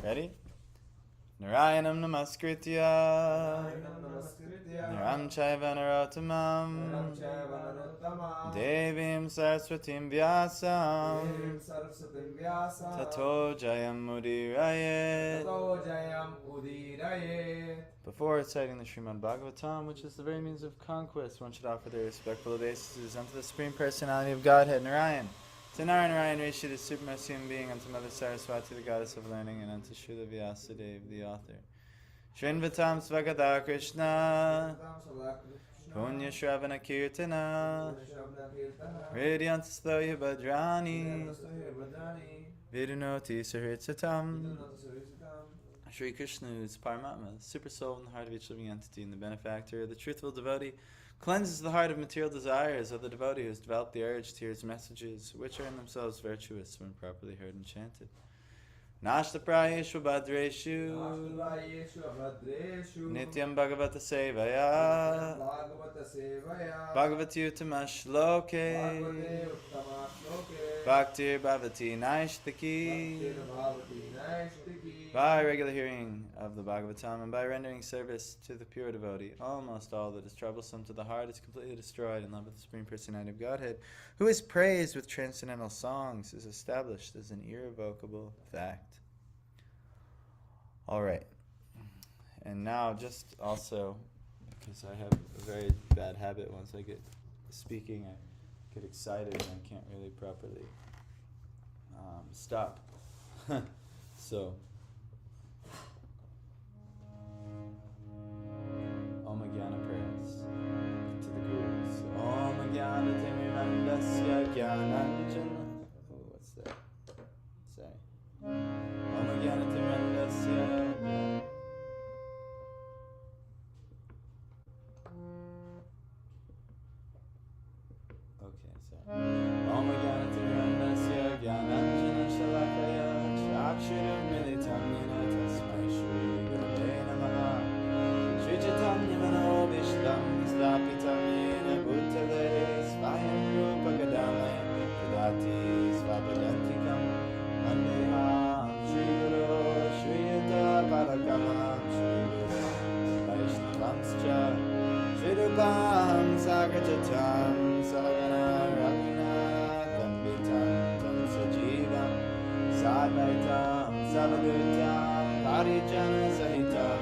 Ready? Narayanam namaskritya Naram chaiva narottamam Devim saraswatim vyasam Tato jayam mudirayet. Before reciting the Srimad Bhagavatam, which is the very means of conquest, one should offer their respectful obeisances unto the Supreme Personality of Godhead, Narayan. To Narayan Rishi, the supremest human being, unto Mother Saraswati, the goddess of learning, and unto Srila Vyasadeva, the author. Shrinvatam Svagata Krishna Punya Shravana Kirtana Radyantasthaya Bhadrani Vidunoti Sahritsatam. Sri Krishna, who is Paramatma, the super soul in the heart of each living entity, and the benefactor, the truthful devotee, cleanses the heart of material desires of the devotee who has developed the urge to hear his messages, which are in themselves virtuous when properly heard and chanted. Nashta prayeshu bhadreshu Nityam Bhagavata Sevaya Bhagavati Uttama Shloke Bhaktir Bhavati Naishtaki. By regular hearing of the Bhagavatam and by rendering service to the pure devotee, almost all that is troublesome to the heart is completely destroyed in love with the Supreme Personality of Godhead, who is praised with transcendental songs, is established as an irrevocable fact. Alright, and now just also, because I have a very bad habit, once I get speaking, I get excited and I can't really properly stop. So, Om Jnana prayers to the Gurus. Om Jnana Timirandasya Jnananjana. Oh, what's that? Sorry. Om Jnana Timirandasya. Okay, sorry. Om Jnana Timirandasya Jnananjana Shalakaya Chakshiram Militam Yena Tasmai Shri Gurave Namaha. Shri Chaitanya Manobishtam Stapitam Yena Bhutale Svayam Rupa Gadame Kadati Svapadantikam Vandeham Shri Guru Shri Yuta Padakamanam Shri Guru Vaishnavamscha Shri Rupam Sagajatam Sagana Raghunatham Vitam Tam Sajivam Sadvaitam Savadutam Parijana Sahitam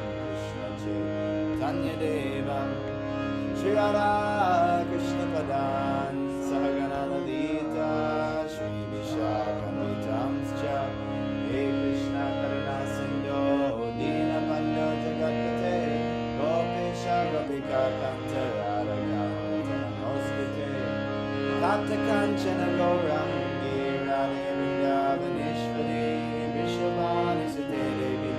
Tanya Devam Shri Radha Krishna Padan Sahagana Lalita Shri Vishakamitamscha He Krishna Karuna Sindho Dina Bando Jagatpate Gopesha Gopika Kanta Radha Kanta Namaskute Tata Kanchana Gaurangi Radha Vrindavaneshwari Vrishabhani Sute Devi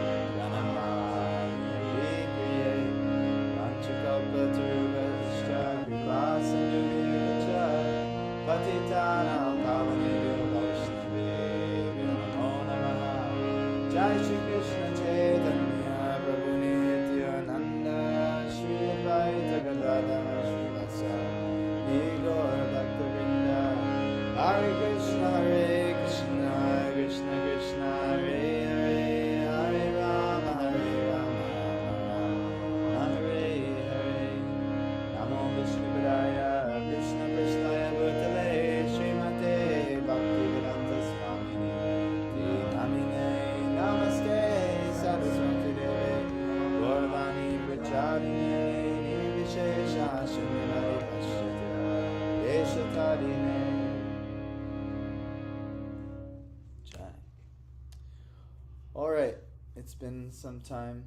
Patitanam Pavanebhyo Vaishnavebhyo Namo Namaha. Jai Shri Krishna Chaitanya Prabhu Nityananda Shri Advaita Gadadhara Srivasa Shri Gaura Bhaktivinoda. Hare Krishna Krishna Krishna Hare Hare Hare Rama Hare Hare Namo Vishnupadaya Krishna Krishnaya Bhutale Srimate Bhaktivedanta Swamini Namine Namaste Saraswati Deve Gauravani Pracharine Nirvishesha Shunyavadi Pashyate Deshatadine. Jai. Alright, it's been some time.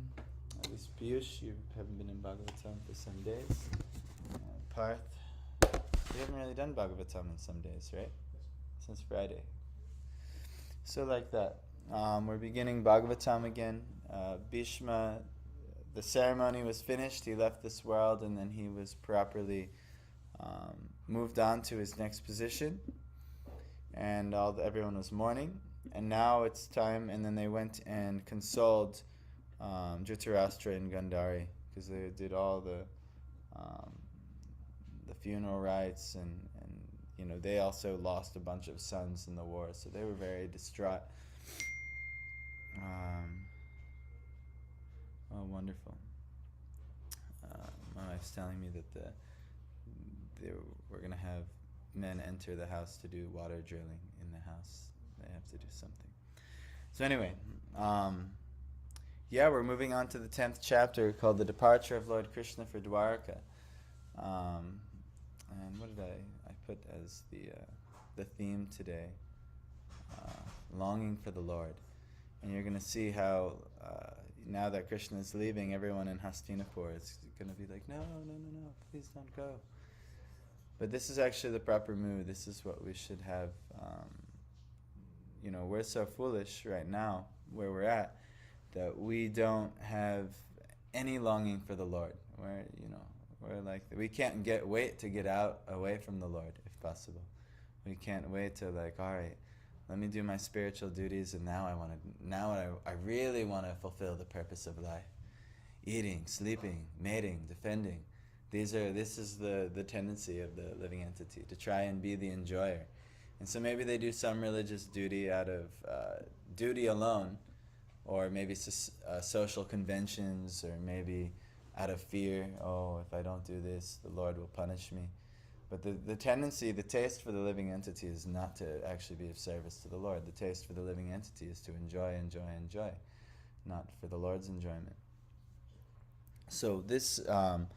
At least Piyush, you haven't been in Bhagavatam for some days. Parth, we haven't really done Bhagavatam in some days, right? Since Friday. So like that. We're beginning Bhagavatam again. Bhishma, the ceremony was finished. He left this world and then he was properly moved on to his next position. And everyone was mourning. And now it's time, and then they went and consoled Dhritarashtra and Gandhari because they did all the funeral rites, and they also lost a bunch of sons in the war, so they were very distraught. Oh, wonderful. My wife's telling me that we're going to have men enter the house to do water drilling in the house. They have to do something. So anyway, we're moving on to the 10th chapter called The Departure of Lord Krishna for Dwarka. And what did I put as the theme today? Longing for the Lord. And you're going to see how now that Krishna is leaving, everyone in Hastinapur is going to be like, no, please don't go. But this is actually the proper mood. This is what we should have. We're so foolish right now where we're at that we don't have any longing for the Lord. We're like, we can't wait to get out away from the Lord if possible. We can't wait to all right, let me do my spiritual duties, and now I really want to fulfill the purpose of life. Eating, sleeping, mating, defending. This is the tendency of the living entity, to try and be the enjoyer. And so maybe they do some religious duty out of duty alone, or maybe social conventions, or maybe out of fear, if I don't do this, the Lord will punish me. But the tendency, the taste for the living entity is not to actually be of service to the Lord. The taste for the living entity is to enjoy, not for the Lord's enjoyment. So this, the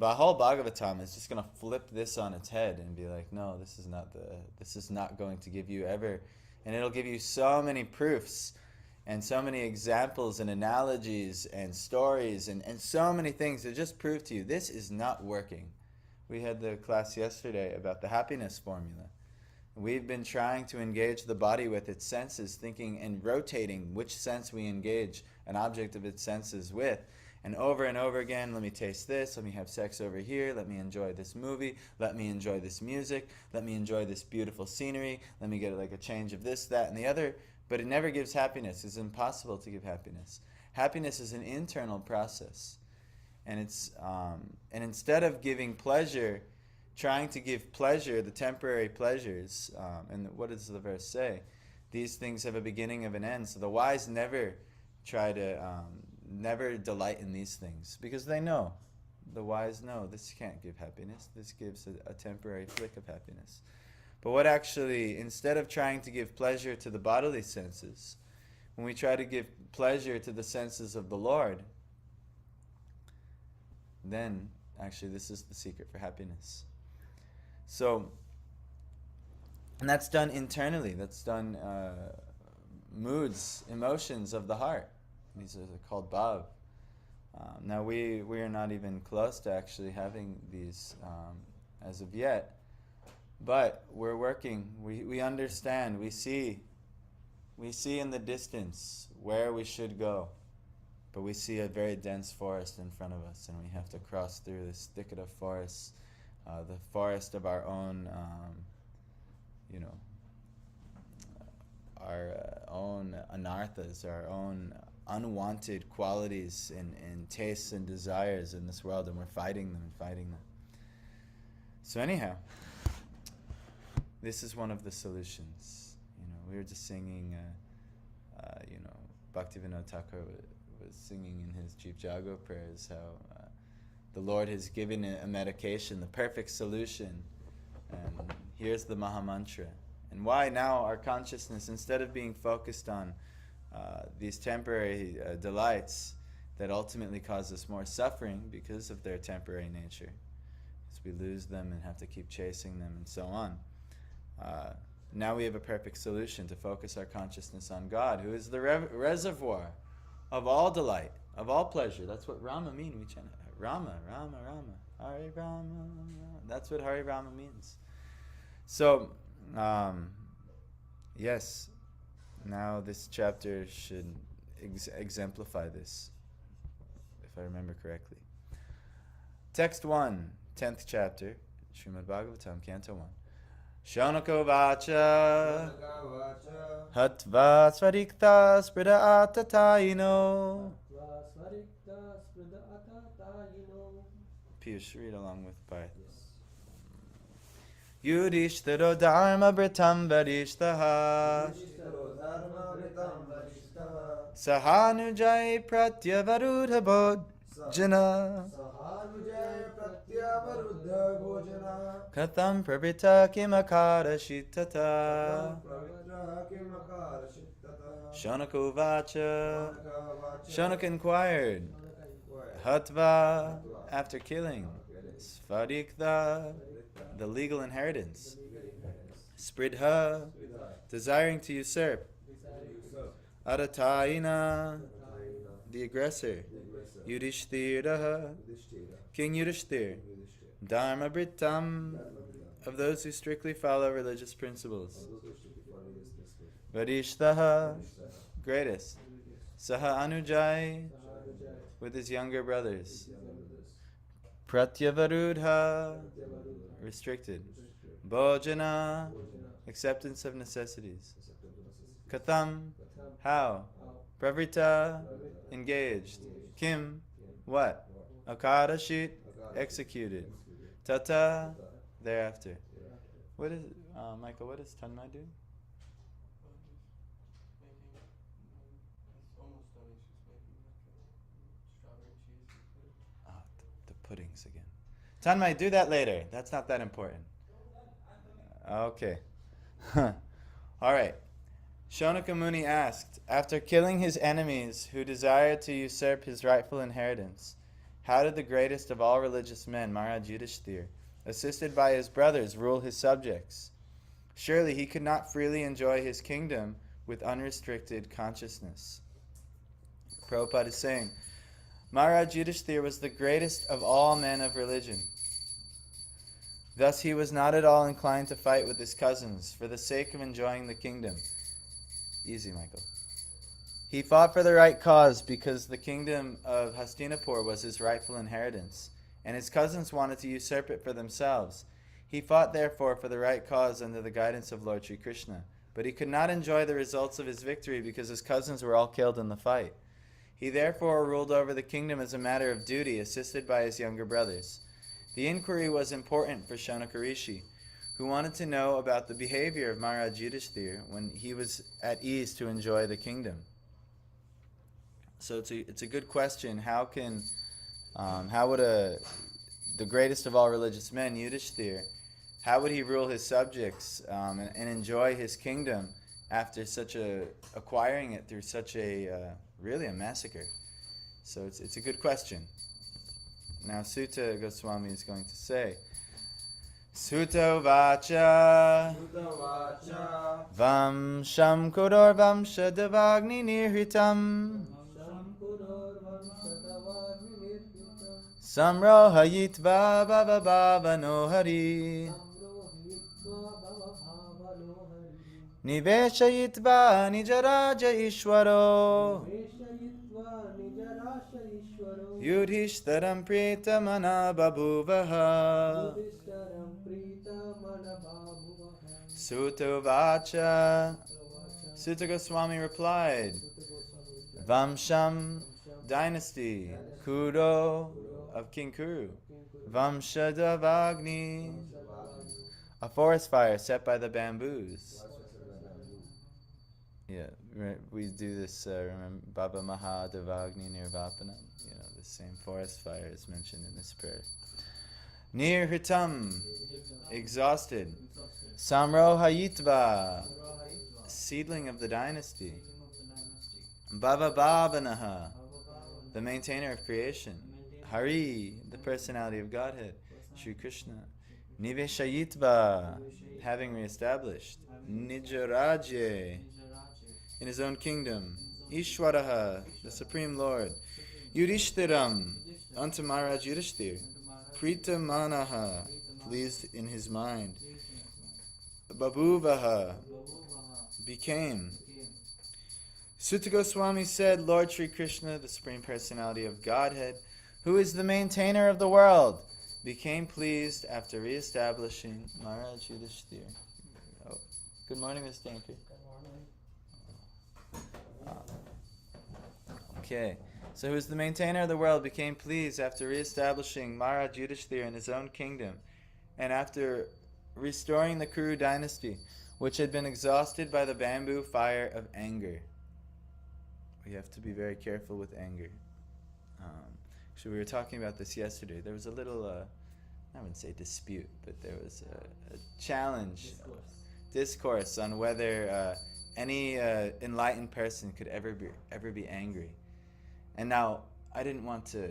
whole Bhagavatam is just going to flip this on its head and be like, no, this is not going to give you ever, and it'll give you so many proofs and so many examples and analogies and stories and so many things to just prove to you this is not working. We had the class yesterday about the happiness formula. We've been trying to engage the body with its senses, thinking and rotating which sense we engage an object of its senses with. And over again, let me taste this, let me have sex over here, let me enjoy this movie, let me enjoy this music, let me enjoy this beautiful scenery, let me get a change of this, that, and the other. But it never gives happiness. It's impossible to give happiness. Happiness is an internal process. And it's and instead of giving pleasure, trying to give pleasure, the temporary pleasures, and what does the verse say? These things have a beginning of an end. So the wise never try to, never delight in these things, because they know, the wise know, this can't give happiness. This gives a temporary flick of happiness. But what actually, instead of trying to give pleasure to the bodily senses, when we try to give pleasure to the senses of the Lord, then actually this is the secret for happiness. So, and that's done internally. That's done moods, emotions of the heart. These are called bhav. Now we are not even close to actually having these as of yet, but we're working. We understand. We see in the distance where we should go. But we see a very dense forest in front of us, and we have to cross through this thicket of forests, the forest of our own, our own anarthas, our own unwanted qualities and tastes and desires in this world, and we're fighting them. So anyhow, this is one of the solutions. We were just singing, Bhaktivinoda Thakur was singing in his Jeev Jago prayers how the Lord has given a medication, the perfect solution, and here's the Mahamantra. And why now our consciousness, instead of being focused on these temporary delights that ultimately cause us more suffering because of their temporary nature, because we lose them and have to keep chasing them and so on, now we have a perfect solution to focus our consciousness on God, who is the reservoir of all delight, of all pleasure. That's what Rama means. We chant Rama, Rama, Rama, Hare Rama. That's what Hare Rama means. So, yes, now this chapter should exemplify this, if I remember correctly. Text 1, 10th chapter, Srimad Bhagavatam, Canto 1. Shaunaka vacha hatva svarikta sprida atatayino. Piyush, read along with Parth. Yudhishthiro dharma britam varishtaha Sahanujay pratyavarudha bhojana Katham prabhita kimakara shitata Shaunaka uvacha Shaunaka inquired Hatva after killing Svadikta the legal inheritance Spridha desiring to usurp Adataina the aggressor Yudhishthira King Yudhishthir Dharma Britam of those who strictly follow religious principles Varishtaha greatest Saha Anujai with his younger brothers Pratyavarudha restricted Bhojana acceptance of necessities Katham how Pravrita engaged Kim what Akarashit executed Tata thereafter. What is Michael, what does Tanmay do? The puddings again. Tanmay, do that later. That's not that important. Okay. Alright. Shaunaka Muni asked, after killing his enemies who desired to usurp his rightful inheritance, how did the greatest of all religious men, Maharaj Yudhishthir, assisted by his brothers, rule his subjects? Surely he could not freely enjoy his kingdom with unrestricted consciousness. Prabhupada is saying, Maharaj Yudhishthir was the greatest of all men of religion. Thus he was not at all inclined to fight with his cousins for the sake of enjoying the kingdom. Easy, Michael. He fought for the right cause because the kingdom of Hastinapur was his rightful inheritance, and his cousins wanted to usurp it for themselves. He fought therefore for the right cause under the guidance of Lord Sri Krishna, but he could not enjoy the results of his victory because his cousins were all killed in the fight. He therefore ruled over the kingdom as a matter of duty, assisted by his younger brothers. The inquiry was important for Shaunaka Rishi, who wanted to know about the behavior of Maharaj Yudhishthir when he was at ease to enjoy the kingdom. So it's a good question. How would the greatest of all religious men, Yudhishthir, how would he rule his subjects and enjoy his kingdom after acquiring it through such really a massacre? So it's a good question. Now Sutta Goswami is going to say, Sutta vacha Vamsham Kudor Vamsha Devagni Nirhitam Samrohayitva Bhava Bhava Nohari Niveshayitva Nijaraja Ishwaro Yudhishtaram Pritamana Babuvaha Sutta Vacha Sutta Goswami replied, Vamsham dynasty, Kuro of King Kuru, Vamshadavagni a forest fire set by the bamboos. Yeah, we do this, remember, Baba Mahadavagni Nirvapanam, the same forest fire is mentioned in this prayer. Nirhitam, exhausted. Samrohayitva, seedling of the dynasty. Bhava Bhavanaha, the maintainer of creation. Hari, the personality of Godhead. Sri Krishna. Niveshayitva, having reestablished. Nijaraje, in his own kingdom. Ishwaraha, the Supreme Lord. Yudhishtiram, unto Maharaj Yudhishthir. Pritamanaha, pleased in his mind. Babuvaha, became. Sutta Goswami said, Lord Sri Krishna, the Supreme Personality of Godhead, who is the maintainer of the world, became pleased after re-establishing Maharaj Yudhishthir. Oh, good morning, Ms. Danker. Okay, so who is the maintainer of the world became pleased after re-establishing Maharaj Yudhishthir in his own kingdom, and after restoring the Kuru dynasty, which had been exhausted by the bamboo fire of anger. We have to be very careful with anger. Actually, we were talking about this yesterday. There was a little, I wouldn't say dispute, but there was a challenge, discourse on whether any enlightened person could ever be angry. And now, I didn't want to.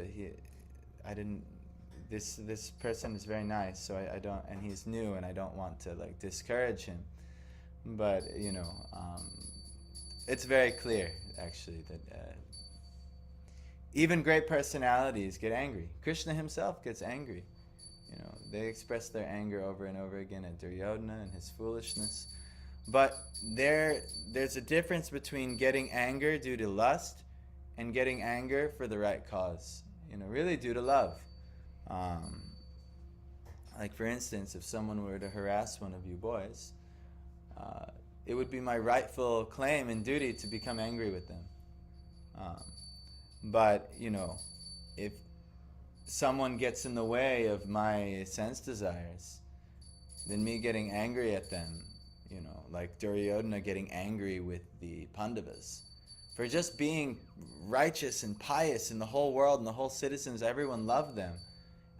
This person is very nice, so I don't, and he's new, and I don't want to like discourage him. But it's very clear actually that even great personalities get angry. Krishna himself gets angry. They express their anger over and over again at Duryodhana and his foolishness. But there's a difference between getting anger due to lust and getting anger for the right cause. Really due to love. Like for instance, if someone were to harass one of you boys, it would be my rightful claim and duty to become angry with them. But if someone gets in the way of my sense desires, then me getting angry at them, like Duryodhana getting angry with the Pandavas for just being righteous and pious in the whole world and the whole citizens, everyone loved them.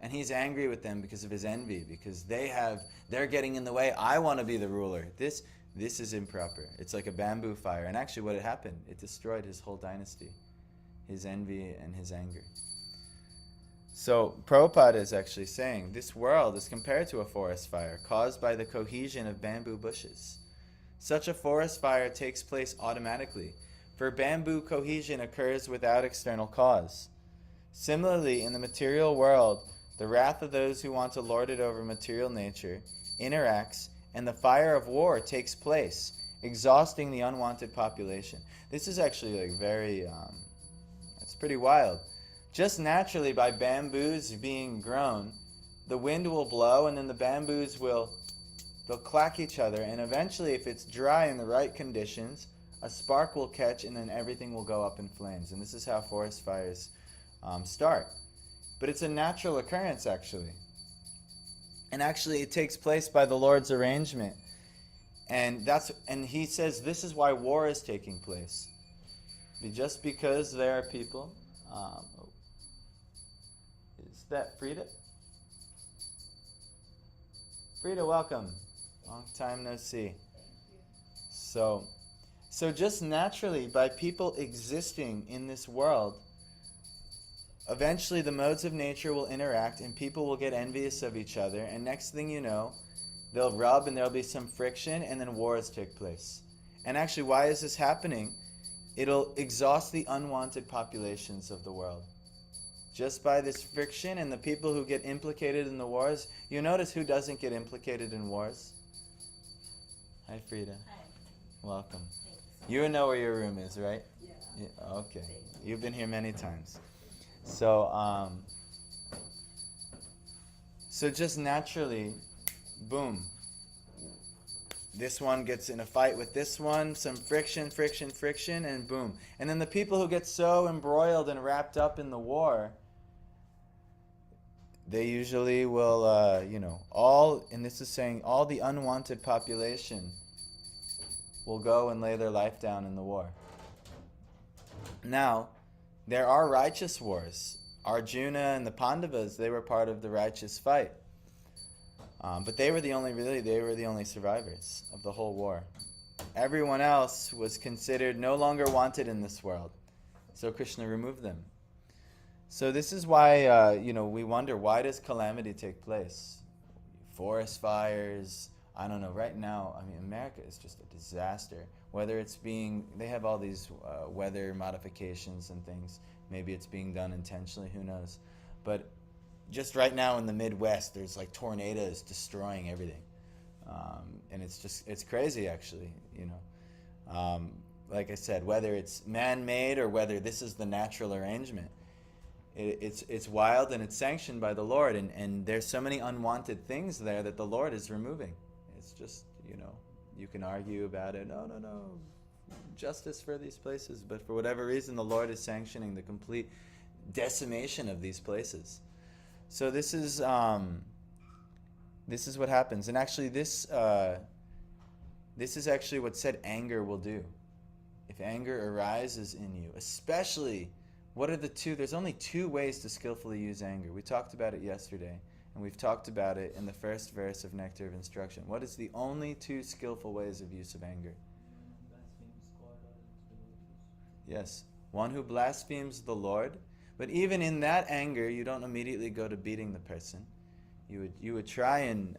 And he's angry with them because of his envy, because they're getting in the way. I want to be the ruler. This is improper. It's like a bamboo fire. And actually what had happened, it destroyed his whole dynasty. His envy and his anger. So Prabhupada is actually saying this world is compared to a forest fire caused by the cohesion of bamboo bushes. Such a forest fire takes place automatically, for bamboo cohesion occurs without external cause. Similarly, in the material world, the wrath of those who want to lord it over material nature interacts, and the fire of war takes place, exhausting the unwanted population. This is actually like very, it's pretty wild. Just naturally, by bamboos being grown, the wind will blow, and then the bamboos they'll clack each other, and eventually, if it's dry in the right conditions, a spark will catch, and then everything will go up in flames. And this is how forest fires start. But it's a natural occurrence, actually. And actually, it takes place by the Lord's arrangement. And he says this is why war is taking place. Just because there are people. Is that Frida? Frida, welcome. Long time no see. So just naturally, by people existing in this world, eventually the modes of nature will interact and people will get envious of each other, and next thing you know, they'll rub and there'll be some friction, and then wars take place. And actually, why is this happening? It'll exhaust the unwanted populations of the world. Just by this friction, and the people who get implicated in the wars, you notice who doesn't get implicated in wars? Hi, Frida. Hi. Welcome. Thank you. You know where your room is, right? Yeah. Okay. You've been here many times. So just naturally, boom. This one gets in a fight with this one, some friction, and boom. And then the people who get so embroiled and wrapped up in the war, they usually will, and this is saying all the unwanted population will go and lay their life down in the war. Now, there are righteous wars. Arjuna and the Pandavas, they were part of the righteous fight. But they were the only survivors of the whole war. Everyone else was considered no longer wanted in this world. So Krishna removed them. So this is why, we wonder, why does calamity take place? Forest fires, I don't know, right now, America is just a disaster. Whether it's they have all these weather modifications and things. Maybe it's being done intentionally, who knows. But just right now in the Midwest, there's like tornadoes destroying everything. And it's crazy, actually, like I said, whether it's man-made or whether this is the natural arrangement. It's wild and it's sanctioned by the Lord, and there's so many unwanted things there that the Lord is removing. It's just, you can argue about it. No, justice for these places. But for whatever reason, the Lord is sanctioning the complete decimation of these places. So this is This is what happens. And actually this is actually what said anger will do. If anger arises in you, especially, what are the two? There's only two ways to skillfully use anger. We talked about it yesterday, and we've talked about it in the first verse of Nectar of Instruction. What is the only two skillful ways of use of anger? Yes, one who blasphemes the Lord. But even in that anger, you don't immediately go to beating the person. You would try and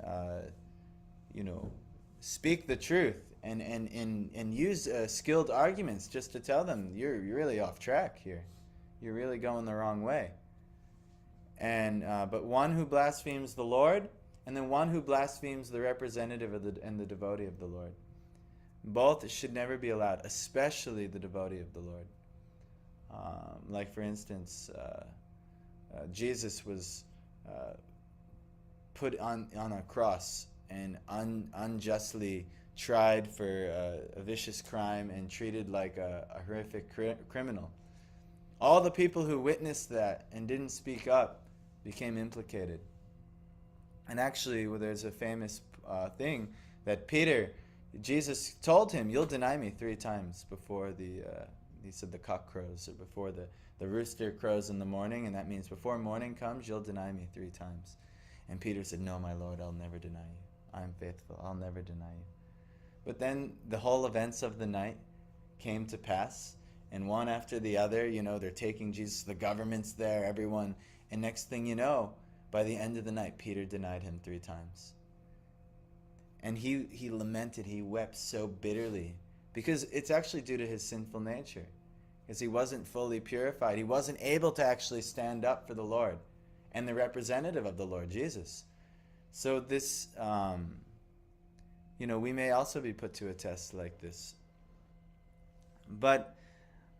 speak the truth and use skilled arguments just to tell them you're really off track here. You're really going the wrong way. And but one who blasphemes the Lord, and then one who blasphemes the representative of and the devotee of the Lord. Both should never be allowed, especially the devotee of the Lord. Like for instance, Jesus was put on a cross and unjustly tried for a vicious crime and treated like a horrific criminal. All the people who witnessed that and didn't speak up became implicated. And actually, there's a famous thing that Jesus told him, "You'll deny me 3 times before he said the cock crows, or before the rooster crows in the morning, and that means before morning comes, you'll deny me 3 times. And Peter said, "No, my Lord, I'll never deny you. I am faithful. I'll never deny you." But then the whole events of the night came to pass, and one after the other, they're taking Jesus, the government's there, everyone, and next thing you know, by the end of the night, Peter denied him 3 times. And he lamented, he wept so bitterly, because it's actually due to his sinful nature, because he wasn't fully purified. He wasn't able to actually stand up for the Lord and the representative of the Lord, Jesus. So this, we may also be put to a test like this. But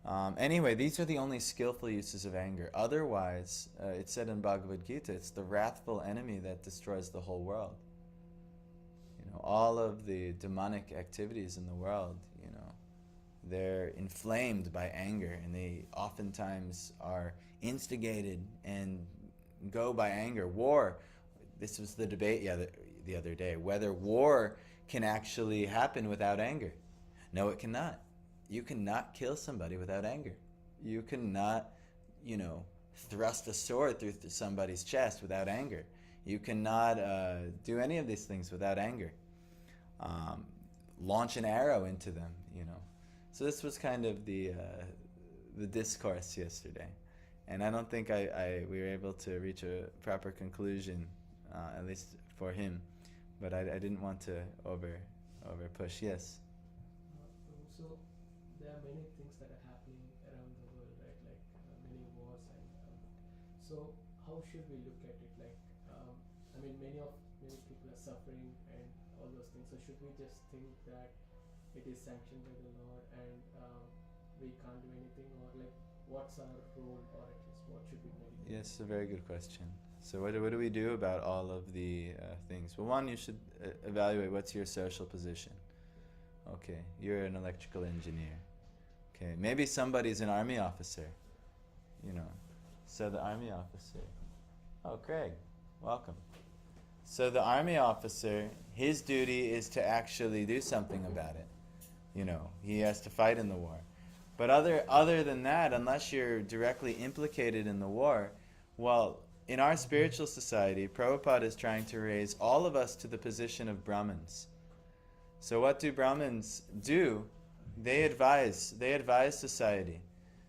anyway, these are the only skillful uses of anger. Otherwise, it's said in Bhagavad Gita, it's the wrathful enemy that destroys the whole world. All of the demonic activities in the world, they're inflamed by anger, and they oftentimes are instigated and go by anger. War, this was the debate the other day, whether war can actually happen without anger. No, it cannot. You cannot kill somebody without anger. You cannot, thrust a sword through somebody's chest without anger. You cannot do any of these things without anger. Launch an arrow into them, So this was kind of the discourse yesterday, and I don't think we were able to reach a proper conclusion, at least for him. But I didn't want to over push. Yes. So there are many things that are happening around the world, right? Like many wars, and so how should we look at it? Like, many people are suffering and all those things. So should we just think that it is sanctioned by the Lord and we can't do anything, or like what's our role, or at least what should we meditate? Yes, a very good question. So what do we do about all of the things? Well, one, you should evaluate what's your social position. Okay, you're an electrical engineer. Okay, maybe somebody's an army officer. So the army officer. Oh, Craig, welcome. So the army officer, his duty is to actually do something about it. He has to fight in the war. But other than that, unless you're directly implicated in the war, well, in our spiritual society, Prabhupada is trying to raise all of us to the position of Brahmins. So what do Brahmins do? They advise society.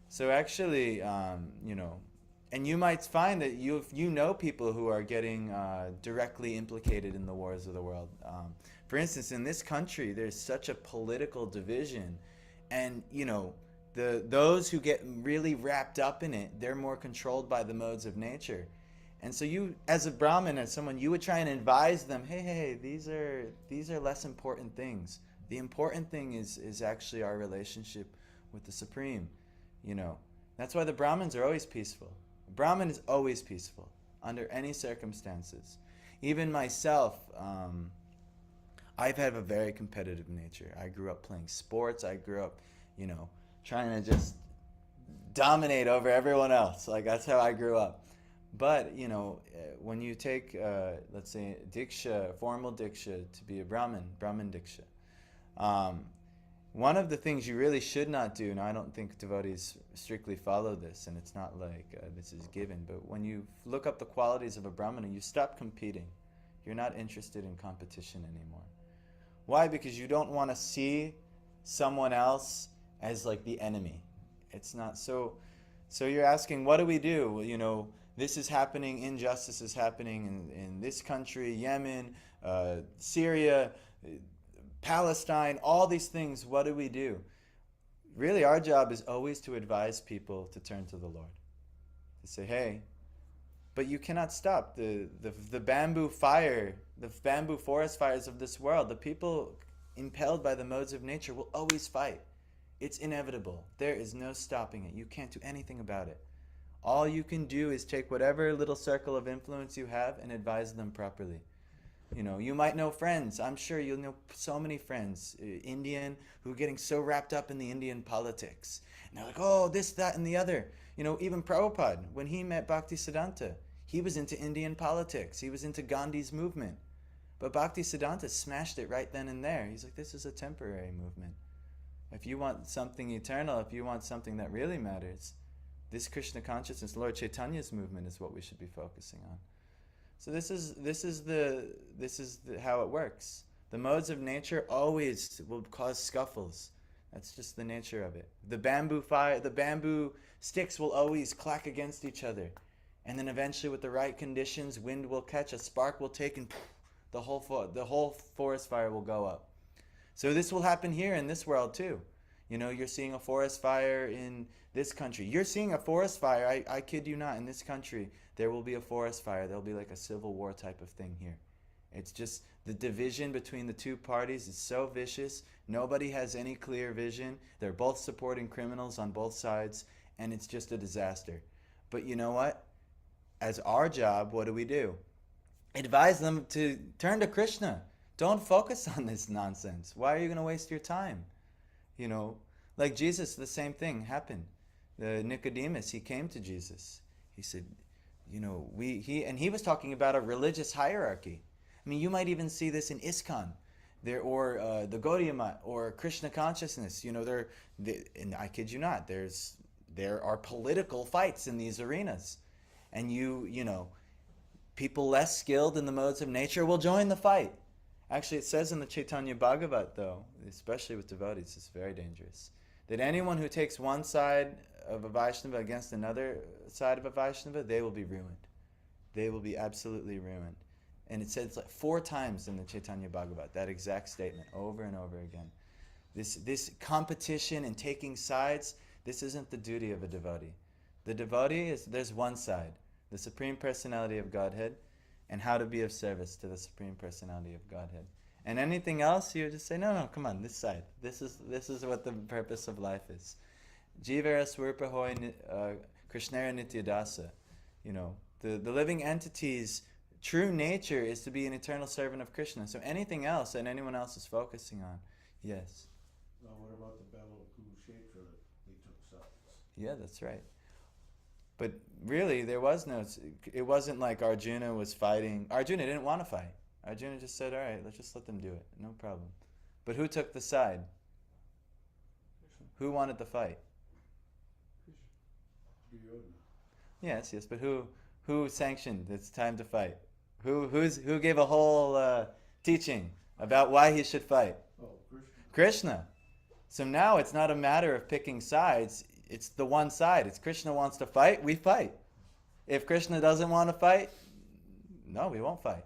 So actually, and you might find that you know people who are getting directly implicated in the wars of the world. For instance, in this country, there's such a political division, and those who get really wrapped up in it, they're more controlled by the modes of nature. And so you, as a Brahmin, as someone, you would try and advise them, hey, these are less important things. The important thing is actually our relationship with the Supreme. That's why the Brahmins are always peaceful. A Brahmin is always peaceful under any circumstances. Even myself, I've had a very competitive nature. I grew up playing sports. I grew up, trying to just dominate over everyone else. Like, that's how I grew up. But, when you take, let's say, diksha, formal diksha to be a Brahmin diksha, one of the things you really should not do, and I don't think devotees strictly follow this, and it's not like this is given, but when you look up the qualities of a Brahmana, you stop competing. You're not interested in competition anymore. Why? Because you don't want to see someone else as like the enemy. It's not so. So you're asking, what do we do? Well, this is happening, injustice is happening in this country, Yemen, Syria, Palestine, all these things. What do we do? Really, our job is always to advise people to turn to the Lord. To say, hey, but you cannot stop the bamboo fire, the bamboo forest fires of this world. The people impelled by the modes of nature will always fight. It's inevitable. There is no stopping it. You can't do anything about it. All you can do is take whatever little circle of influence you have and advise them properly. You might know friends. I'm sure you'll know so many friends, Indian, who are getting so wrapped up in the Indian politics. And they're like, oh, this, that, and the other. Even Prabhupada, when he met Bhaktisiddhanta, he was into Indian politics. He was into Gandhi's movement. But Bhaktisiddhanta smashed it right then and there. He's like, this is a temporary movement. If you want something eternal, if you want something that really matters, this Krishna consciousness, Lord Chaitanya's movement, is what we should be focusing on. So this is how it works. The modes of nature always will cause scuffles. That's just the nature of it. The bamboo sticks will always clack against each other, and then eventually, with the right conditions, wind will catch, a spark will take, and the whole forest fire will go up. So this will happen here in this world too. You're seeing a forest fire in this country. You're seeing a forest fire, I kid you not, in this country. There will be a forest fire. There'll be like a civil war type of thing here. It's just the division between the two parties is so vicious. Nobody has any clear vision. They're both supporting criminals on both sides, and it's just a disaster. But you know what? As our job, what do? Advise them to turn to Krishna. Don't focus on this nonsense. Why are you going to waste your time? Like Jesus, the same thing happened. Nicodemus, he came to Jesus. He said, he was talking about a religious hierarchy. I mean, you might even see this in ISKCON, or the Gaudiya Math, or Krishna consciousness. And I kid you not, there are political fights in these arenas, and people less skilled in the modes of nature will join the fight. Actually, it says in the Chaitanya Bhagavatam, though, especially with devotees, it's very dangerous, that anyone who takes one side of a Vaishnava against another side of a Vaishnava, they will be ruined. They will be absolutely ruined. And it says like 4 times in the Chaitanya Bhagavatam, that exact statement, over and over again. This competition and taking sides, this isn't the duty of a devotee. The devotee there's one side, the Supreme Personality of Godhead, and how to be of service to the Supreme Personality of Godhead. And anything else, you just say, no, come on, this side. This is what the purpose of life is. Jivara Swarpa Hoy Krishnara Nityadasa. The living entity's true nature is to be an eternal servant of Krishna. So anything else that anyone else is focusing on, yes. Now what about the Battle of Kurukshetra? They took sides. Yeah, that's right. But really, it wasn't like Arjuna was fighting. Arjuna didn't want to fight. Arjuna just said, all right, let's just let them do it. No problem. But who took the side? Who wanted the fight? Yes, but who sanctioned it's time to fight? Who gave a whole teaching about why he should fight? Oh, Krishna. So now it's not a matter of picking sides. It's the one side. It's Krishna wants to fight, we fight. If Krishna doesn't want to fight, no, we won't fight.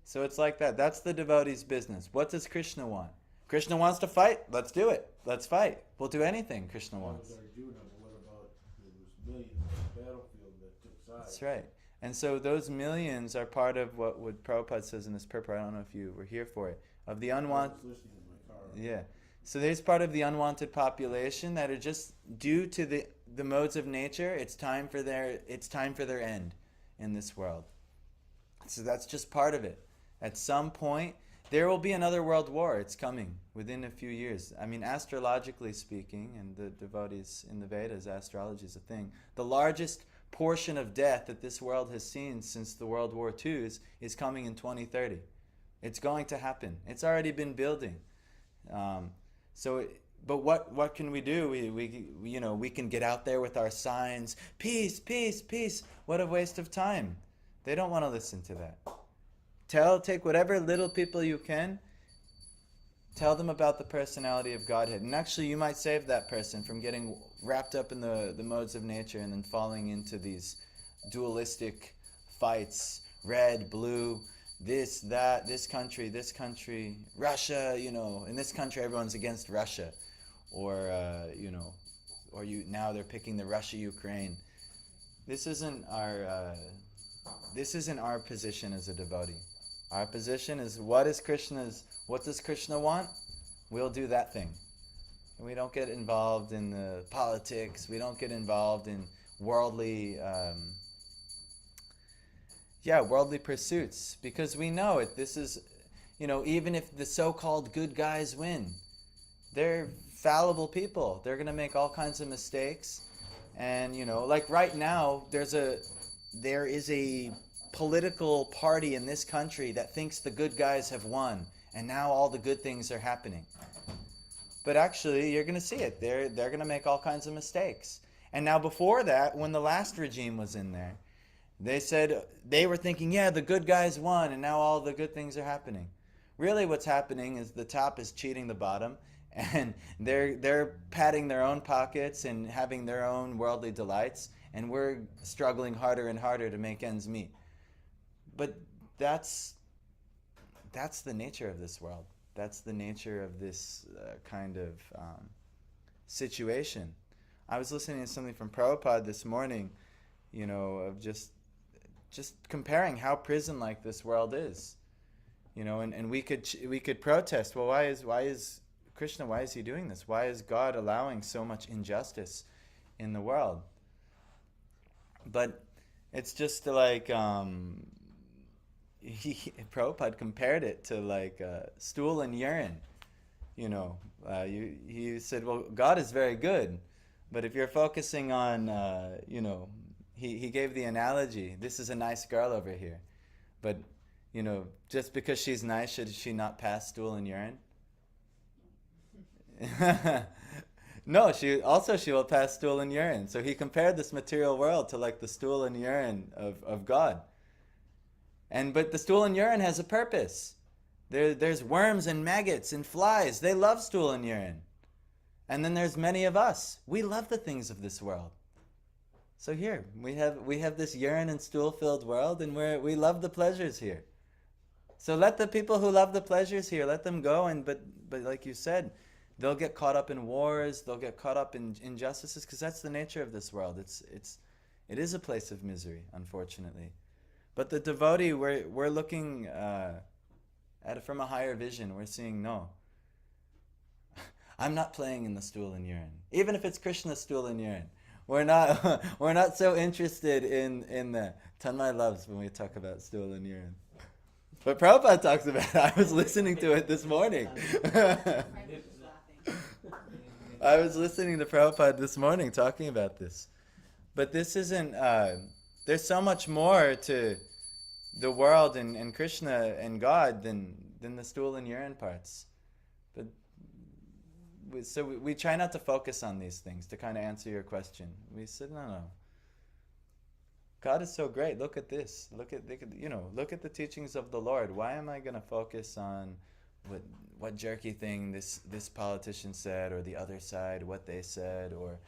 So it's like that. That's the devotee's business. What does Krishna want? Krishna wants to fight, let's do it. Let's fight. We'll do anything Krishna wants. That was Arjuna, but what about there was millions on the battlefield that took sides? That's right. And so those millions are part of what Prabhupada says in this purport. I don't know if you were here for it. Of the unwanted. I was listening in my car. Yeah. So there's part of the unwanted population that are just due to the modes of nature. It's time for their end in this world. So that's just part of it. At some point, there will be another world war. It's coming within a few years. I mean, astrologically speaking, and the devotees in the Vedas, astrology is a thing. The largest portion of death that this world has seen since the World War II's is coming in 2030. It's going to happen. It's already been building. But what can we do? We can get out there with our signs, peace, peace, peace. What a waste of time. They don't want to listen to that. Take whatever little people you can, tell them about the personality of Godhead. And actually, you might save that person from getting wrapped up in the modes of nature and then falling into these dualistic fights, red, blue, this, that, this country, Russia, in this country everyone's against Russia. Or now they're picking the Russia-Ukraine. This isn't our position as a devotee. Our position is what does Krishna want? We'll do that thing. And we don't get involved in the politics. We don't get involved in worldly pursuits, because we know it. This is, even if the so-called good guys win, they're fallible people. They're going to make all kinds of mistakes. And, like right now, there is a political party in this country that thinks the good guys have won, and now all the good things are happening. But actually, you're going to see it. They're going to make all kinds of mistakes. And now before that, when the last regime was in there, they said they were thinking, yeah, the good guys won, and now all the good things are happening. Really what's happening is the top is cheating the bottom, and they're patting their own pockets and having their own worldly delights, and we're struggling harder and harder to make ends meet. But that's the nature of this world. That's the nature of this kind of situation. I was listening to something from Prabhupada this morning, of just comparing how prison-like this world is, and we could protest. Well, why is Krishna? Why is he doing this? Why is God allowing so much injustice in the world? But it's just like Prabhupada compared it to like stool and urine. He said, well, God is very good, but if you're focusing on, he gave the analogy, this is a nice girl over here, but, just because she's nice, should she not pass stool and urine? No, she will pass stool and urine. So he compared this material world to like the stool and urine of God. But the stool and urine has a purpose. There's worms and maggots and flies. They love stool and urine. And then there's many of us. We love the things of this world. So here, we have this urine and stool-filled world, and we love the pleasures here. So let the people who love the pleasures here, let them go, but like you said, they'll get caught up in wars, they'll get caught up in injustices, because that's the nature of this world. It is a place of misery, unfortunately. But the devotee, we're looking at it from a higher vision. We're seeing, no, I'm not playing in the stool and urine. Even if it's Krishna's stool and urine. We're not so interested in the Tanmay loves when we talk about stool and urine. But Prabhupada talks about it. I was listening to it this morning. I was listening to Prabhupada this morning talking about this. But this isn't, there's so much more to the world and Krishna and God than the stool and urine parts. But we try not to focus on these things to kind of answer your question. We said, no. God is so great. Look at this. Look at the teachings of the Lord. Why am I going to focus on what jerky thing this politician said, or the other side, what they said, or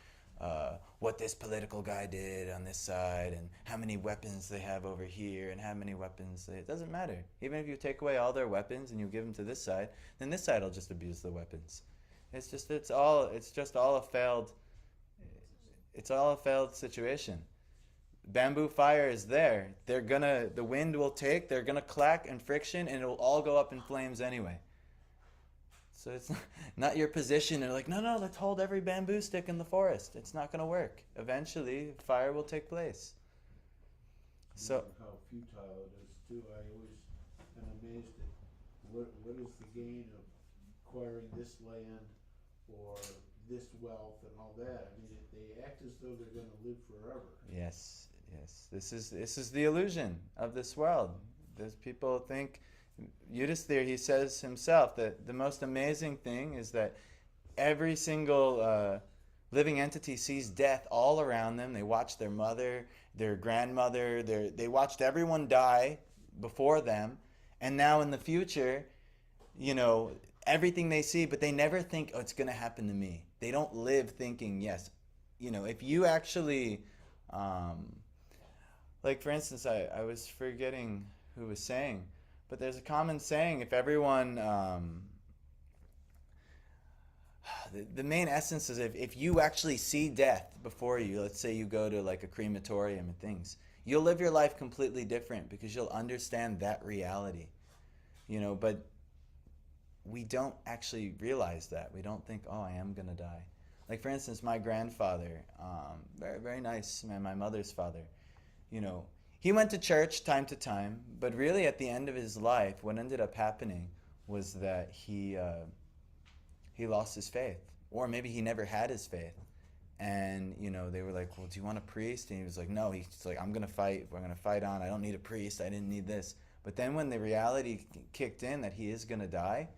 what this political guy did on this side, and how many weapons they have over here, and how many weapons it doesn't matter. Even if you take away all their weapons and you give them to this side, then this side will just abuse the weapons. It's all a failed situation. Bamboo fire is there. The wind will take, they're gonna clack and friction, and it will all go up in flames anyway. So it's not your position. They're like, no, let's hold every bamboo stick in the forest. It's not gonna work. Eventually, fire will take place. So how futile it is too. I always am amazed at what is the gain of acquiring this land or this wealth and all that. I mean, they act as though they're going to live forever. yes, Yes, this is the illusion of this world. There's people think, Yudhisthira, he says himself that the most amazing thing is that every single living entity sees death all around them. They watch their mother, their grandmother, they watched everyone die before them, and now in the future, everything they see, but they never think, oh, it's going to happen to me. They don't live thinking, yes, if you actually, like for instance, I was forgetting who was saying, but there's a common saying, if everyone, the main essence is if you actually see death before you, let's say you go to like a crematorium and things, you'll live your life completely different because you'll understand that reality, but we don't actually realize that. We don't think, oh, I am going to die. Like for instance, my grandfather, very, very nice man, my mother's father, he went to church time to time, but really at the end of his life, what ended up happening was that he lost his faith, or maybe he never had his faith. And they were like, well, do you want a priest? And he was like, no. He's like, I'm gonna fight. We're gonna fight on. I don't need a priest. I didn't need this. But then when the reality kicked in that he is gonna die,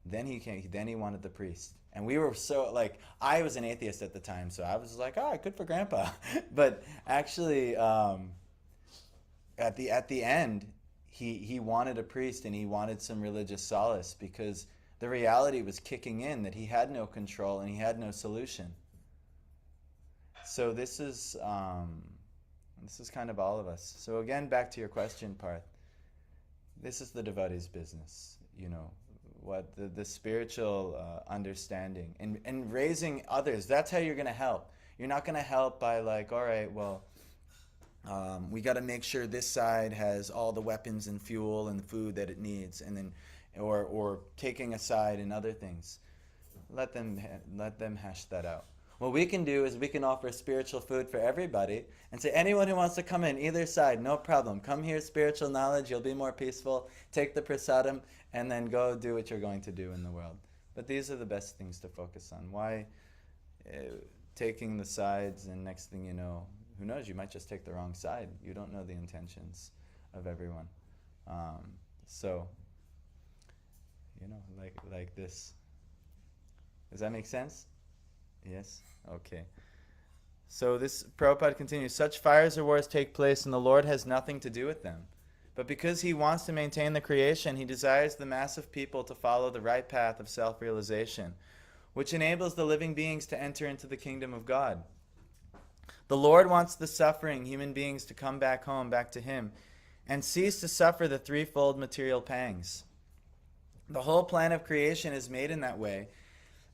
then he wanted the priest. And we were so like, I was an atheist at the time, so I was like, oh, good for Grandpa. But actually, at the end, he wanted a priest and he wanted some religious solace because the reality was kicking in that he had no control and he had no solution. So this is kind of all of us. So again, back to your question, Parth. This is the devotee's business, what the spiritual understanding and raising others. That's how you're going to help. You're not going to help by like, all right, well, we got to make sure this side has all the weapons and fuel and food that it needs, and then or taking a side in other things. Let them hash that out. What we can do is we can offer spiritual food for everybody and say, anyone who wants to come in, either side, no problem. Come here, spiritual knowledge, you'll be more peaceful. Take the prasadam and then go do what you're going to do in the world. But these are the best things to focus on. Why taking the sides, and next thing you know, who knows, you might just take the wrong side. You don't know the intentions of everyone. So, like this. Does that make sense? Yes? Okay. So this, Prabhupada continues, such fires or wars take place and the Lord has nothing to do with them. But because he wants to maintain the creation, he desires the mass of people to follow the right path of self-realization, which enables the living beings to enter into the kingdom of God. The Lord wants the suffering human beings to come back home, back to him, and cease to suffer the threefold material pangs. The whole plan of creation is made in that way,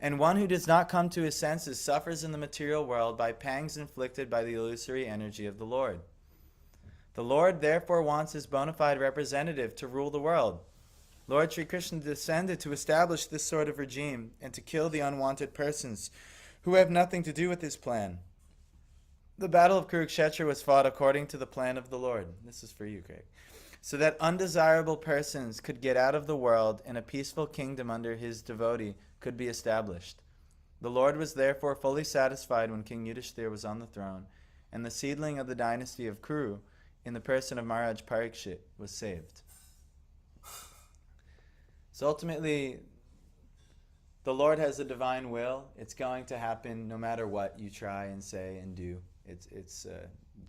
and one who does not come to his senses suffers in the material world by pangs inflicted by the illusory energy of the Lord. The Lord therefore wants his bona fide representative to rule the world. Lord Sri Krishna descended to establish this sort of regime and to kill the unwanted persons who have nothing to do with his plan. The battle of Kurukshetra was fought according to the plan of the Lord. This is for you, Craig. So that undesirable persons could get out of the world and a peaceful kingdom under his devotee could be established. The Lord was therefore fully satisfied when King Yudhishthira was on the throne, and the seedling of the dynasty of Kuru, in the person of Maharaj Parikshit, was saved. So ultimately, the Lord has a divine will. It's going to happen no matter what you try and say and do. It's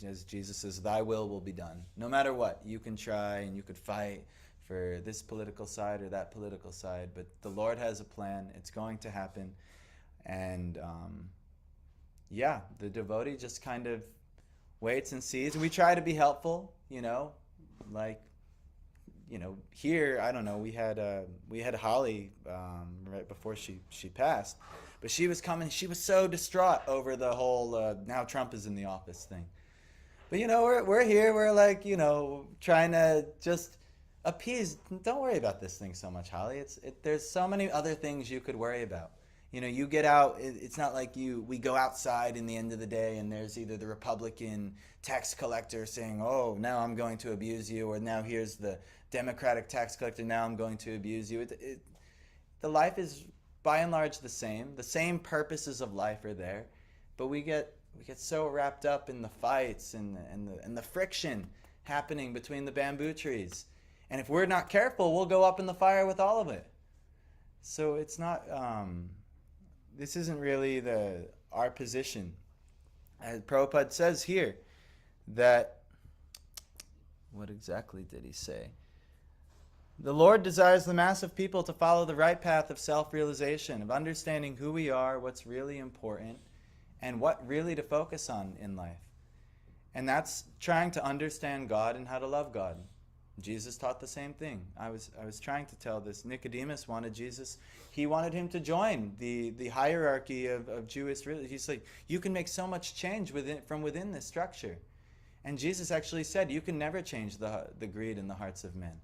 as Jesus says, thy will be done. No matter what, you can try and you could fight for this political side or that political side, but the Lord has a plan. It's going to happen. And the devotee just kind of waits and sees. We try to be helpful, here, I don't know, we had Holly right before she passed, but she was coming, she was so distraught over the whole now Trump is in the office thing. But we're here, we're like, trying to just appease. Don't worry about this thing so much, Holly. There's so many other things you could worry about. You get out, it's not like we go outside in the end of the day and there's either the Republican tax collector saying, oh, now I'm going to abuse you, or now here's the Democratic tax collector, now I'm going to abuse you. The life is by and large the same. The same purposes of life are there, but we get We get so wrapped up in the fights and the friction happening between the bamboo trees. And if we're not careful, we'll go up in the fire with all of it. So it's not, this isn't really our position. As Prabhupada says here, that, what exactly did he say? The Lord desires the mass of people to follow the right path of self-realization, of understanding who we are, what's really important, and what really to focus on in life. And that's trying to understand God and how to love God. Jesus taught the same thing. I was trying to tell this. Nicodemus wanted Jesus. He wanted him to join the hierarchy of Jewish religion. He's like, you can make so much change from within this structure. And Jesus actually said, you can never change the greed in the hearts of men.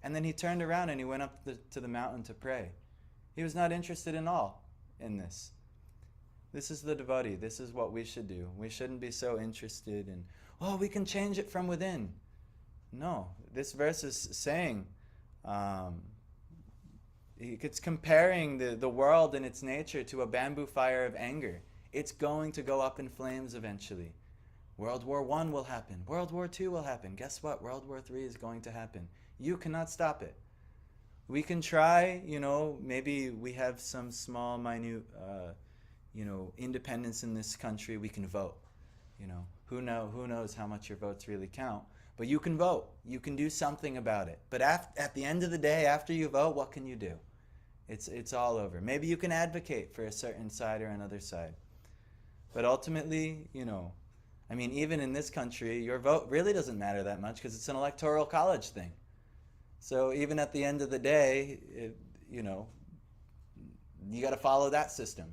And then he turned around and he went up to the mountain to pray. He was not interested in all in this. This is the devotee. This is what we should do. We shouldn't be so interested in, we can change it from within. No, this verse is saying, it's comparing the world and its nature to a bamboo fire of anger. It's going to go up in flames eventually. World War I will happen. World War II will happen. Guess what? World War III is going to happen. You cannot stop it. We can try, maybe we have some small, minute, independence in this country. We can vote. Who knows how much your votes really count. But you can vote. You can do something about it. But at the end of the day, after you vote, what can you do? It's all over. Maybe you can advocate for a certain side or another side. But ultimately, even in this country, your vote really doesn't matter that much because it's an electoral college thing. So even at the end of the day, you got to follow that system.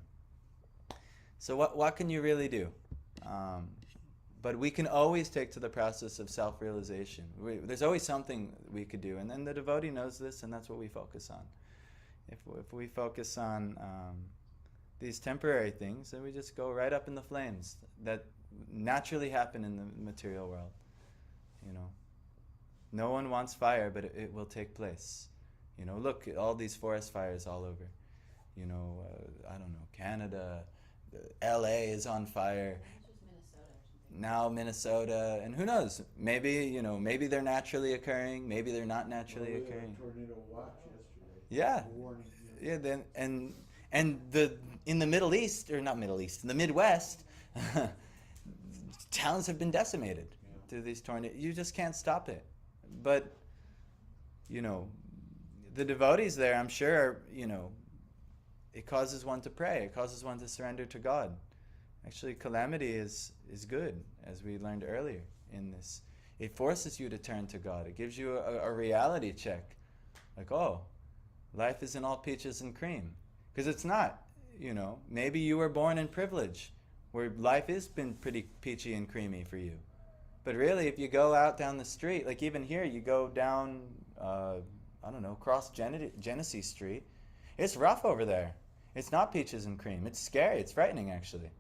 So what can you really do? But we can always take to the process of self-realization. There's always something we could do. And then the devotee knows this, and that's what we focus on. If we focus on these temporary things, then we just go right up in the flames that naturally happen in the material world. No one wants fire, but it will take place. Look at all these forest fires all over. I don't know, Canada, LA is on fire. Now Minnesota, and who knows? Maybe maybe they're naturally occurring. Maybe they're not naturally occurring. Tornado watch yesterday. Yeah. Warning. Yeah. Then in the Middle East, or not Middle East, in the Midwest, towns have been decimated through these tornadoes. You just can't stop it. But the devotees there, I'm sure, it causes one to pray. It causes one to surrender to God. Actually, calamity is good, as we learned earlier in this. It forces you to turn to God. It gives you a reality check. Like, life isn't all peaches and cream. Because it's not, Maybe you were born in privilege, where life has been pretty peachy and creamy for you. But really, if you go out down the street, like even here, you go down, across Genesee Street, it's rough over there. It's not peaches and cream. It's scary. It's frightening, actually.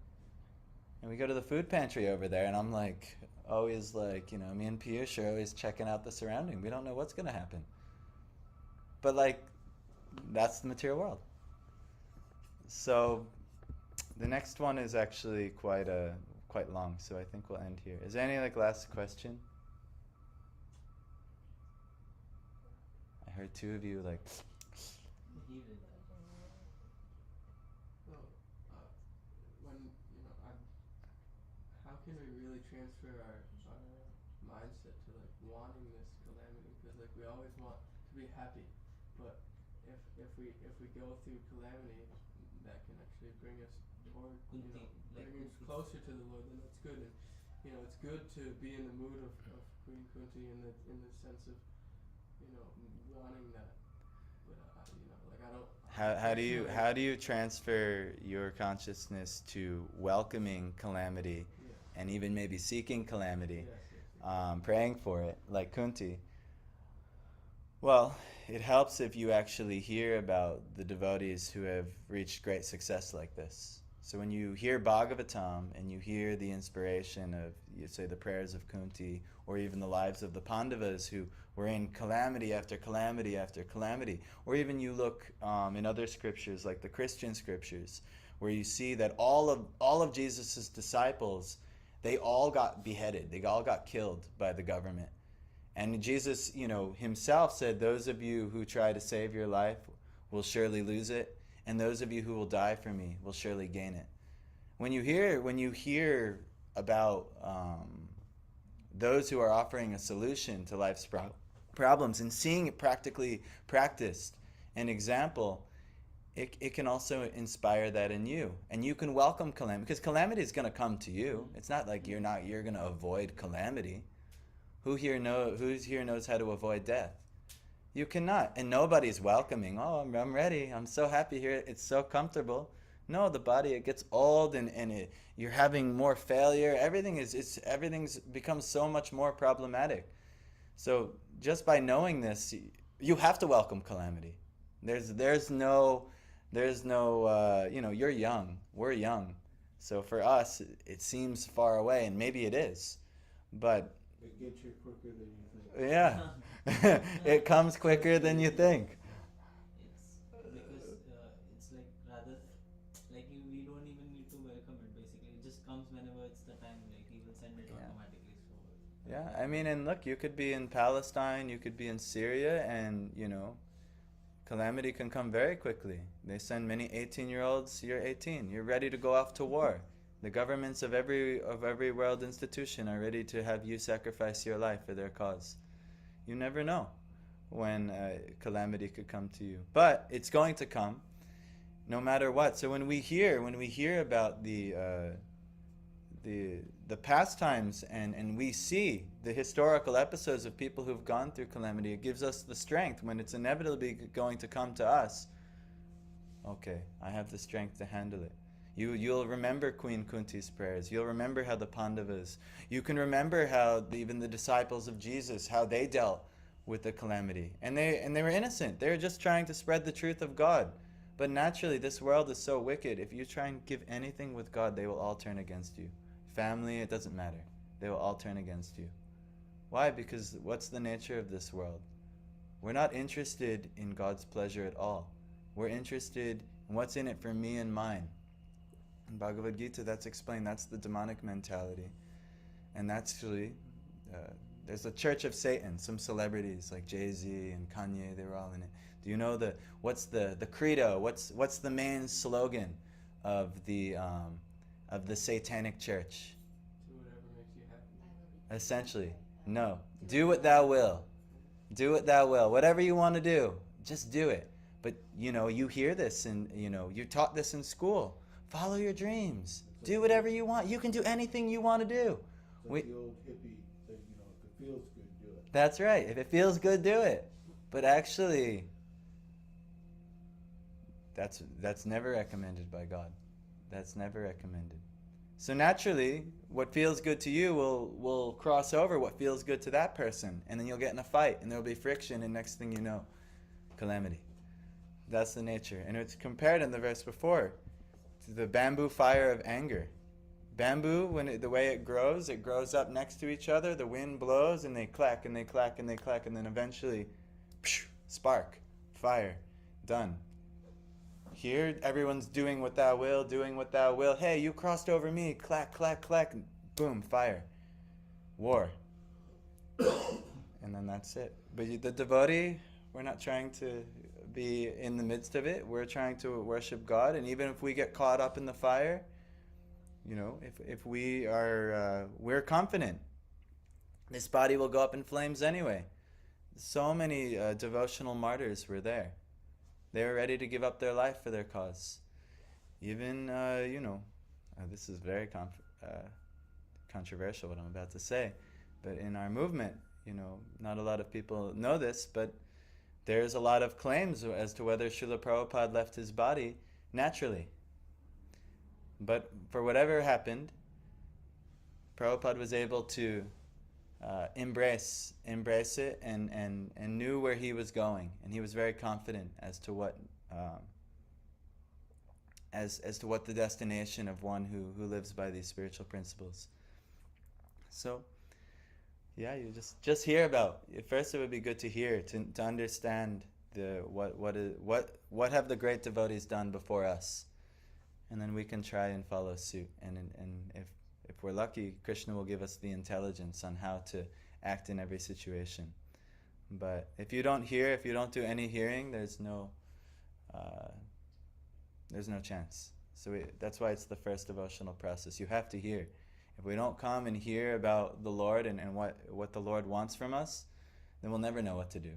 And we go to the food pantry over there, and I'm like, always like, me and Piyush are always checking out the surrounding. We don't know what's going to happen. But that's the material world. So the next one is actually quite long, so I think we'll end here. Is there any last question? I heard two of you how can we really transfer our mindset to wanting this calamity? Because we always want to be happy, but if we go through calamity, that can actually bring us toward bring us closer to the Lord. Then that's good. And it's good to be in the mood of Queen Kunti in the sense of wanting that. But I don't. How do you transfer your consciousness to welcoming calamity, and even maybe seeking calamity, praying for it, like Kunti? Well, it helps if you actually hear about the devotees who have reached great success like this. So when you hear Bhagavatam and you hear the inspiration of, say, the prayers of Kunti, or even the lives of the Pandavas who were in calamity after calamity after calamity, or even you look in other scriptures like the Christian scriptures, where you see that all of Jesus' disciples, they all got beheaded. They all got killed by the government. And Jesus, himself said, those of you who try to save your life will surely lose it, and those of you who will die for me will surely gain it. When you hear about those who are offering a solution to life's problems and seeing it practically practiced, an example, it can also inspire that in you. And you can welcome calamity, because calamity is going to come to you. It's not like you're going to avoid calamity. Who here knows how to avoid death? You cannot. And nobody's welcoming, oh, I'm ready. I'm so happy here. It's so comfortable. No, the body, it gets old and you're having more failure. Everything's becomes so much more problematic. So just by knowing this, you have to welcome calamity. There's no you're young. We're young. So for us, it seems far away, and maybe it is. But it gets here quicker than you think. yeah. It comes quicker than you think. It's because it's like rather like we don't even need to welcome it. Basically, it just comes whenever it's the time. Like he will send it automatically. So yeah, I mean, and look, you could be in Palestine, you could be in Syria, and calamity can come very quickly. They send many 18-year-olds. You're 18. You're ready to go off to war. The governments of every world institution are ready to have you sacrifice your life for their cause. You never know when calamity could come to you, but it's going to come, no matter what. So when we hear about the pastimes and we see the historical episodes of people who've gone through calamity, it gives us the strength when it's inevitably going to come to us. Okay, I have the strength to handle it. You'll remember Queen Kunti's prayers. You'll remember how the Pandavas. You can remember how even the disciples of Jesus, how they dealt with the calamity. And they were innocent. They were just trying to spread the truth of God. But naturally, this world is so wicked. If you try and give anything with God, they will all turn against you. Family, it doesn't matter. They will all turn against you. Why? Because what's the nature of this world? We're not interested in God's pleasure at all. We're interested in what's in it for me and mine. In Bhagavad Gita, that's explained. That's the demonic mentality. And that's actually, there's a church of Satan. Some celebrities like Jay-Z and Kanye, they were all in it. Do you know what's the credo? What's the main slogan of the satanic church? Do whatever makes you happy. Essentially, no. Do what thou will. Do what thou will. Whatever you want to do, just do it. But you hear this, and you're taught this in school. Follow your dreams. Do whatever you want. You can do anything you want to do. It's like the old hippie thing, if it feels good, do it. That's right. If it feels good, do it. But actually, that's never recommended by God. That's never recommended. So naturally, what feels good to you will cross over what feels good to that person, and then you'll get in a fight, and there'll be friction, and next thing you know, calamity. That's the nature. And it's compared in the verse before to the bamboo fire of anger. Bamboo, the way it grows up next to each other, the wind blows, and they clack, and they clack, and they clack, and then eventually, spark, fire, done. Here, everyone's doing what thou will, doing what thou will. Hey, you crossed over me, clack, clack, clack, and boom, fire. War. And then that's it. But the devotee, we're not trying to be in the midst of it. We're trying to worship God, and even if we get caught up in the fire, if we are, we're confident. This body will go up in flames anyway. So many devotional martyrs were there. They were ready to give up their life for their cause. Even, this is very controversial what I'm about to say, but in our movement, not a lot of people know this, but there's a lot of claims as to whether Srila Prabhupada left his body naturally. But for whatever happened, Prabhupada was able to embrace it and knew where he was going, and he was very confident as to what as to what the destination of one who lives by these spiritual principles. So yeah, you just hear about. First, it would be good to hear, to understand what have the great devotees done before us, and then we can try and follow suit. And if we're lucky, Krishna will give us the intelligence on how to act in every situation. But if you don't hear, if you don't do any hearing, there's no chance. So that's why it's the first devotional process. You have to hear. If we don't come and hear about the Lord and what the Lord wants from us, then we'll never know what to do.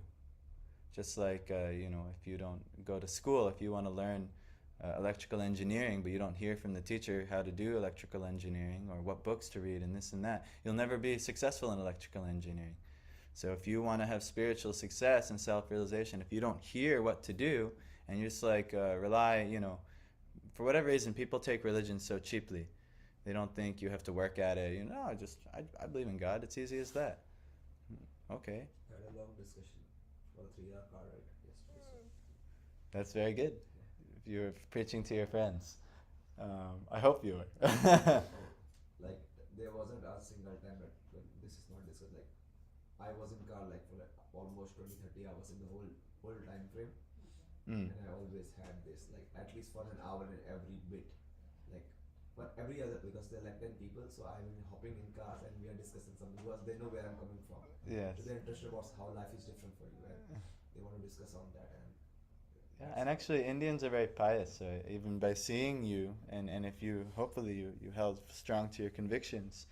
Just like, if you don't go to school, if you want to learn electrical engineering, but you don't hear from the teacher how to do electrical engineering or what books to read and this and that, you'll never be successful in electrical engineering. So if you want to have spiritual success and self-realization, if you don't hear what to do and you just rely, for whatever reason, people take religion so cheaply. They don't think you have to work at it. I believe in God. It's easy as that. Okay. Had a long discussion for a 3-hour car ride yesterday. So. That's very good. If you're preaching to your friends, I hope you were. Like there wasn't a single time that this is not discussed. Like I was in car for almost 20-30 hours in the whole time frame, and I always had this at least for an hour in every bit, but every other, because there are 10 people, so I'm hopping in cars and we are discussing something because they know where I'm coming from. Yes. So they're interested about how life is different for you, and they want to discuss on that. And actually, Indians are very pious. So even by seeing you, and if you hopefully you held strong to your convictions,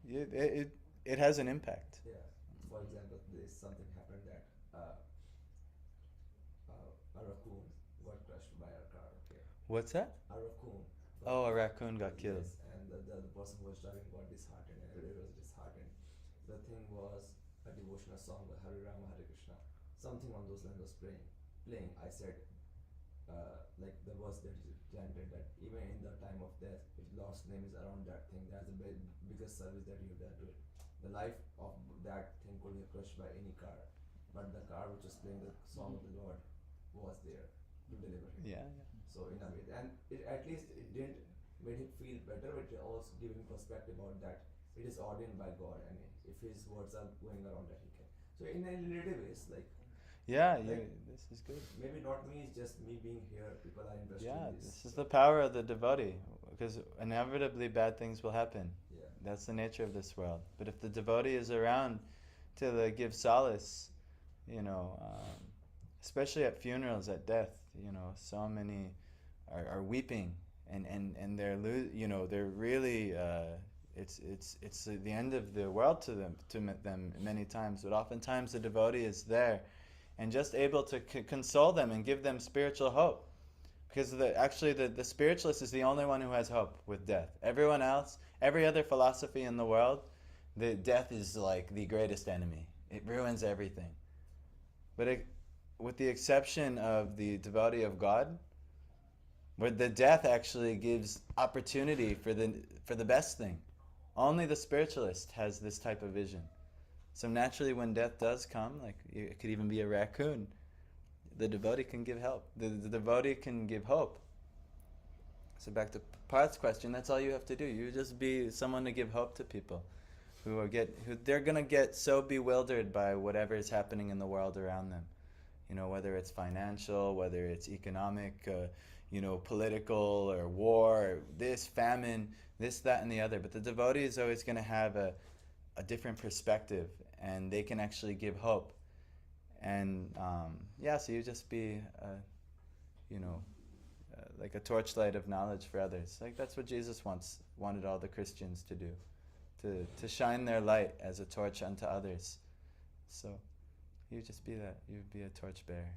it has an impact. Yeah. For example, there's something happened that a raccoon got crushed by a car. Okay. What's that? A raccoon. Oh, a raccoon got killed. Yes, and the person who was driving got disheartened, and everybody was disheartened. The thing was a devotional song by Hare Rama Hare Krishna. Something on those lines was playing. I said, the verse that is chanted, that even in the time of death, if Lord's name is around that thing, that's the biggest service that you have done to it. The life of that thing could be crushed by any car, but the car which was playing the song of the Lord was there to deliver him. Yeah. So in a way, and at least it didn't made him feel better, but it also gave him perspective about that it is ordained by God, and if his words are going around that, he can. So in a relative ways, this is good. maybe not me, it's just me being here. People are interested in this. This is the power of the devotee, because inevitably bad things will happen. Yeah. That's the nature of this world. But if the devotee is around to give solace, especially at funerals, at death, so many are weeping, and they're they're really it's the end of the world to them many times. But oftentimes the devotee is there and just able to console them and give them spiritual hope, because the spiritualist is the only one who has hope with death. Everyone else, every other philosophy in the world, the death is like the greatest enemy. It ruins everything. But with the exception of the devotee of God, where the death actually gives opportunity for the best thing. Only the spiritualist has this type of vision. So naturally, when death does come, it could even be a raccoon, the devotee can give help. The devotee can give hope. So back to Parth's question, that's all you have to do. You just be someone to give hope to people who they're gonna get so bewildered by whatever is happening in the world around them. Whether it's financial, whether it's economic, political, or war, or this famine, this, that, and the other. But the devotee is always going to have a different perspective, and they can actually give hope. And so you just be, like a torchlight of knowledge for others. That's what Jesus wanted all the Christians to do, to shine their light as a torch unto others. So you just be that. You be a torchbearer.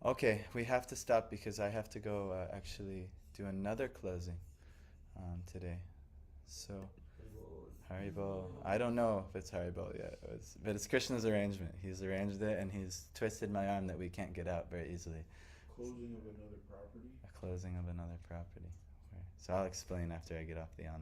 Okay, we have to stop because I have to go actually do another closing today. So, Haribol. I don't know if it's Haribol yet, but it's Krishna's arrangement. He's arranged it, and he's twisted my arm that we can't get out very easily. Closing of another property? A closing of another property. So I'll explain after I get off the online.